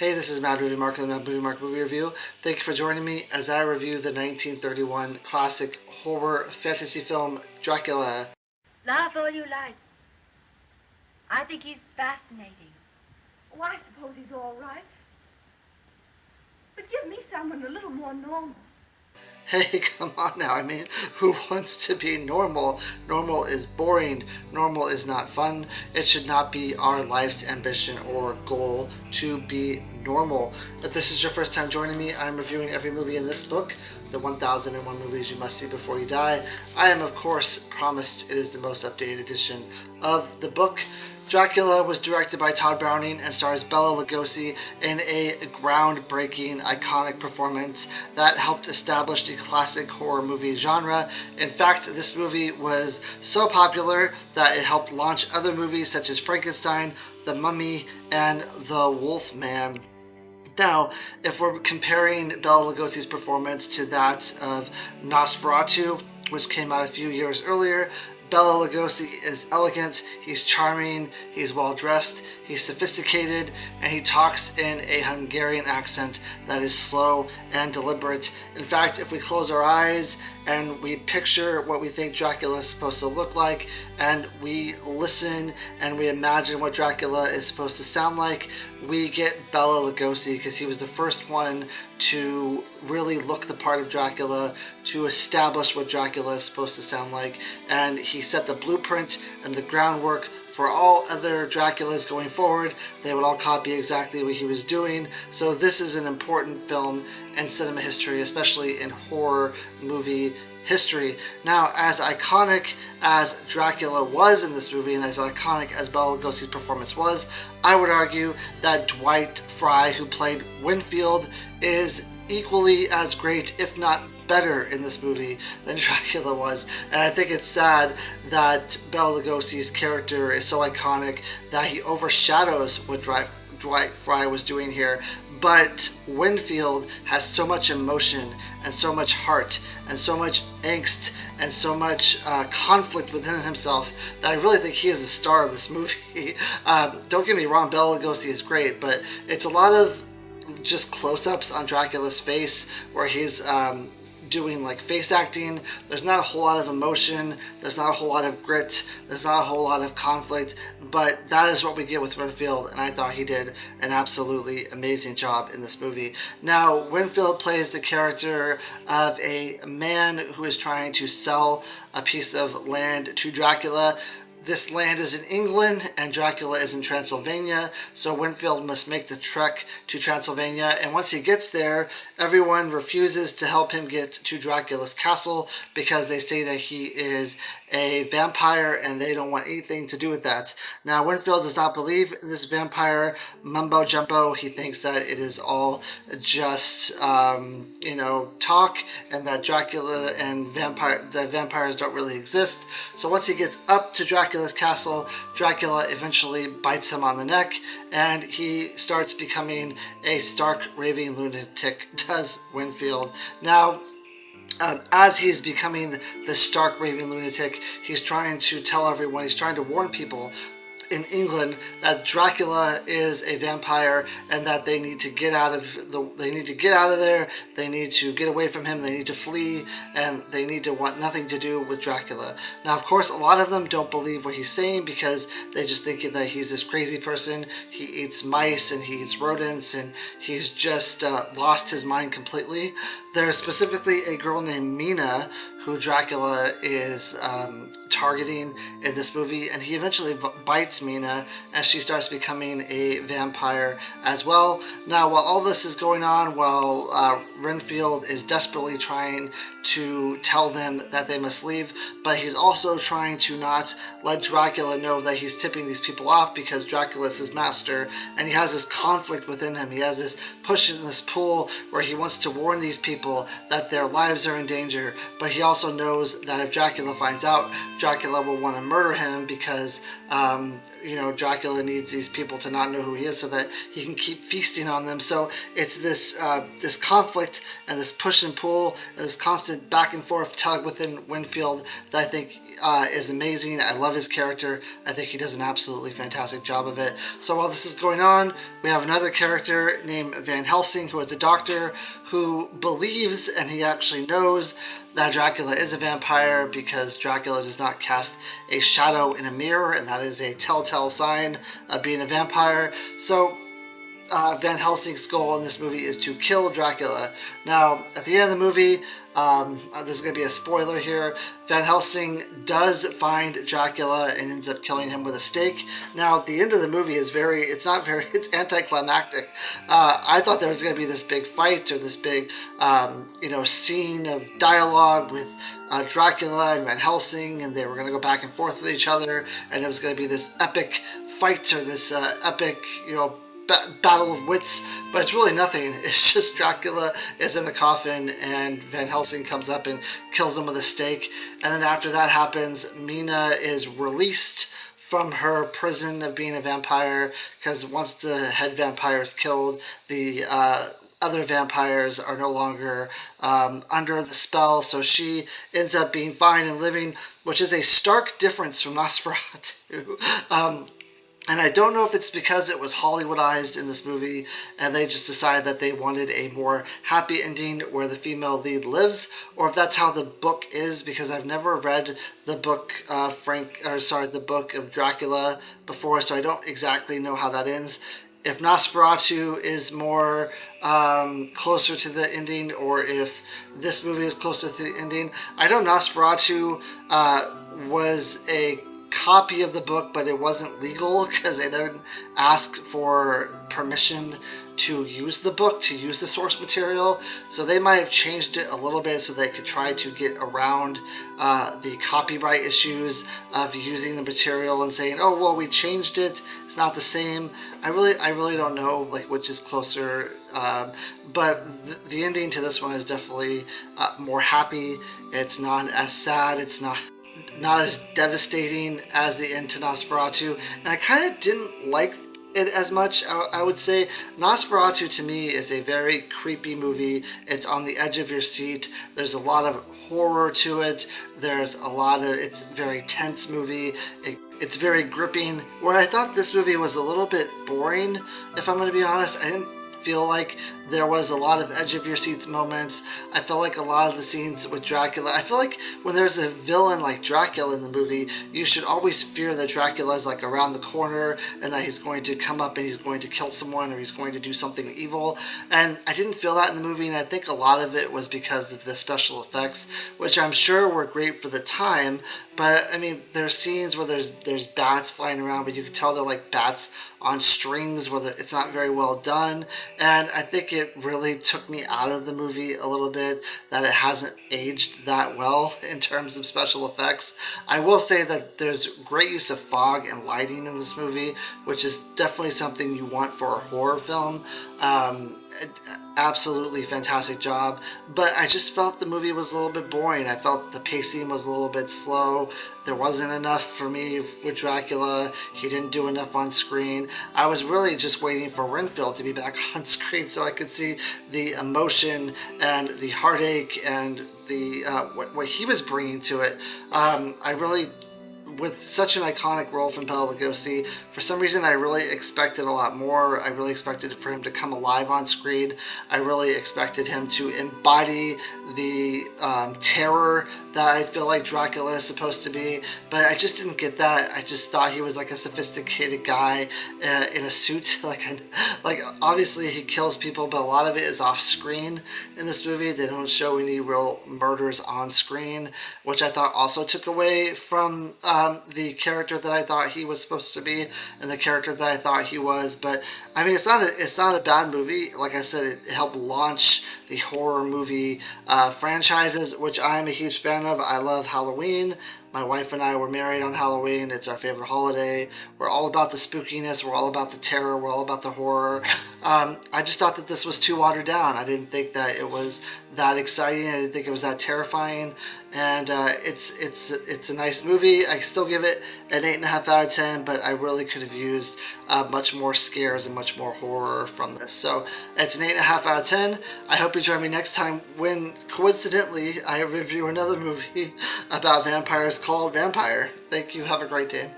Hey, this is Mad Movie Mark of the Mad Movie Mark Movie Review. Thank you for joining me as I review the 1931 classic horror fantasy film Dracula. Laugh all you like. I think he's fascinating. Oh, I suppose he's all right. But give me someone a little more normal. Hey, come on now. I mean, who wants to be normal? Normal is boring. Normal is not fun. It should not be our life's ambition or goal to be normal. If this is your first time joining me, I'm reviewing every movie in this book, the 1001 Movies You Must See Before You Die. I am, of course, promised it is the most updated edition of the book. Dracula was directed by Todd Browning and stars Bela Lugosi in a groundbreaking, iconic performance that helped establish the classic horror movie genre. In fact, this movie was so popular that it helped launch other movies such as Frankenstein, The Mummy, and The Wolfman. Now, if we're comparing Bela Lugosi's performance to that of Nosferatu, which came out a few years earlier, Bela Lugosi is elegant, he's charming, he's well dressed, he's sophisticated, and he talks in a Hungarian accent that is slow and deliberate. In fact, if we close our eyes and we picture what we think Dracula is supposed to look like, and we listen and we imagine what Dracula is supposed to sound like, we get Bela Lugosi because he was the first one to really look the part of Dracula, to establish what Dracula is supposed to sound like, and he set the blueprint and the groundwork for all other Draculas going forward. They would all copy exactly what he was doing. So this is an important film in cinema history, especially in horror movie history. Now, as iconic as Dracula was in this movie, and as iconic as Bela Lugosi's performance was, I would argue that Dwight Frye, who played Renfield, is equally as great, if not better, in this movie than Dracula was. And I think it's sad that Bela Lugosi's character is so iconic that he overshadows what Dwight Frye was doing here. But Renfield has so much emotion and so much heart and so much angst and so much conflict within himself that I really think he is the star of this movie. Don't get me wrong, Bela Lugosi is great, but it's a lot of just close-ups on Dracula's face where he's doing like face acting. There's not a whole lot of emotion, there's not a whole lot of grit, there's not a whole lot of conflict, but that is what we get with Renfield, and I thought he did an absolutely amazing job in this movie. Now, Renfield plays the character of a man who is trying to sell a piece of land to Dracula. This land is in England and Dracula is in Transylvania, so Renfield must make the trek to Transylvania, and once he gets there, everyone refuses to help him get to Dracula's castle because they say that he is a vampire and they don't want anything to do with that. Now, Renfield does not believe in this vampire mumbo jumbo. He thinks that it is all just, talk, and that Dracula and vampires don't really exist. So once he gets up to Dracula's castle, Dracula eventually bites him on the neck, and he starts becoming a stark raving lunatic, does Renfield. Now, as he's becoming this stark raving lunatic, he's trying to tell everyone, he's trying to warn people in England that Dracula is a vampire and that they need to get out of there, they need to get away from him, they need to flee, and they need to want nothing to do with Dracula. Now, of course, a lot of them don't believe what he's saying because they just think that he's this crazy person. He eats mice and he eats rodents and he's just lost his mind completely. There's specifically a girl named Mina who Dracula is targeting in this movie, and he eventually bites Mina and she starts becoming a vampire as well. Now, while all this is going on, while Renfield is desperately trying to tell them that they must leave, but he's also trying to not let Dracula know that he's tipping these people off because Dracula is his master, and he has this conflict within him. He has this push in this pull where he wants to warn these people that their lives are in danger, but he also knows that if Dracula finds out, Dracula will want to murder him because Dracula needs these people to not know who he is so that he can keep feasting on them. So it's this conflict and this push and pull and this constant a back and forth tug within Renfield that I think is amazing. I love his character. I think he does an absolutely fantastic job of it. So while this is going on, we have another character named Van Helsing, who is a doctor who believes, and he actually knows, that Dracula is a vampire because Dracula does not cast a shadow in a mirror, and that is a telltale sign of being a vampire. So Van Helsing's goal in this movie is to kill Dracula. Now, at the end of the movie, this is going to be a spoiler here, Van Helsing does find Dracula and ends up killing him with a stake. Now, the end of the movie is it's anticlimactic. I thought there was going to be this big fight or this big, scene of dialogue with Dracula and Van Helsing, and they were going to go back and forth with each other, and it was going to be this epic fight or this epic, battle of wits, but it's really nothing. It's just Dracula is in a coffin and Van Helsing comes up and kills him with a stake. And then after that happens, Mina is released from her prison of being a vampire, because once the head vampire is killed, the other vampires are no longer under the spell, so she ends up being fine and living, which is a stark difference from Nosferatu. And I don't know if it's because it was Hollywoodized in this movie and they just decided that they wanted a more happy ending where the female lead lives, or if that's how the book is, because I've never read the book the book of Dracula before, so I don't exactly know how that ends. If Nosferatu is more closer to the ending, or if this movie is closer to the ending. I know Nosferatu was a copy of the book, but it wasn't legal because they didn't ask for permission to use the book, to use the source material. So they might have changed it a little bit so they could try to get around the copyright issues of using the material and saying, oh, well, we changed it, it's not the same. I really don't know which is closer, but the ending to this one is definitely more happy. It's not as sad, it's not as devastating as the end to Nosferatu, and I kind of didn't like it as much. I would say Nosferatu to me is a very creepy movie. It's on the edge of your seat. There's a lot of horror to it. It's a very tense movie. It's very gripping, where I thought this movie was a little bit boring, if I'm going to be honest. I didn't feel like there was a lot of edge of your seats moments. I felt like a lot of the scenes with Dracula, I feel like when there's a villain like Dracula in the movie, you should always fear that Dracula is around the corner and that he's going to come up and he's going to kill someone or he's going to do something evil. And I didn't feel that in the movie, and I think a lot of it was because of the special effects, which I'm sure were great for the time. But I mean, there's scenes where there's bats flying around, but you can tell they're like bats on strings, where it's not very well done. And I think it really took me out of the movie a little bit, that it hasn't aged that well in terms of special effects. I will say that there's great use of fog and lighting in this movie, which is definitely something you want for a horror film. Absolutely fantastic job, but I just felt the movie was a little bit boring. I felt the pacing was a little bit slow. There wasn't enough for me with Dracula. He didn't do enough on screen. I was really just waiting for Renfield to be back on screen so I could see the emotion and the heartache and the what he was bringing to it. With such an iconic role from Bela Lugosi, for some reason I really expected a lot more. I really expected for him to come alive on screen. I really expected him to embody the terror that I feel like Dracula is supposed to be, but I just didn't get that. I just thought he was like a sophisticated guy in a suit. Obviously he kills people, but a lot of it is off screen in this movie. They don't show any real murders on screen, which I thought also took away from the character that I thought he was supposed to be and the character that I thought he was. But I mean, it's not a bad movie. Like I said, it helped launch the horror movie franchises, which I'm a huge fan of. I love Halloween. My wife and I were married on Halloween. It's our favorite holiday. We're all about the spookiness. We're all about the terror. We're all about the horror. I just thought that this was too watered down. I didn't think that it was that exciting. I didn't think it was that terrifying. and it's a nice movie. I still give it an 8.5 out of 10, but I really could have used much more scares and much more horror from this. So it's an 8.5 out of 10. I hope you join me next time when, coincidentally, I review another movie about vampires called Vampire. Thank you. Have a great day.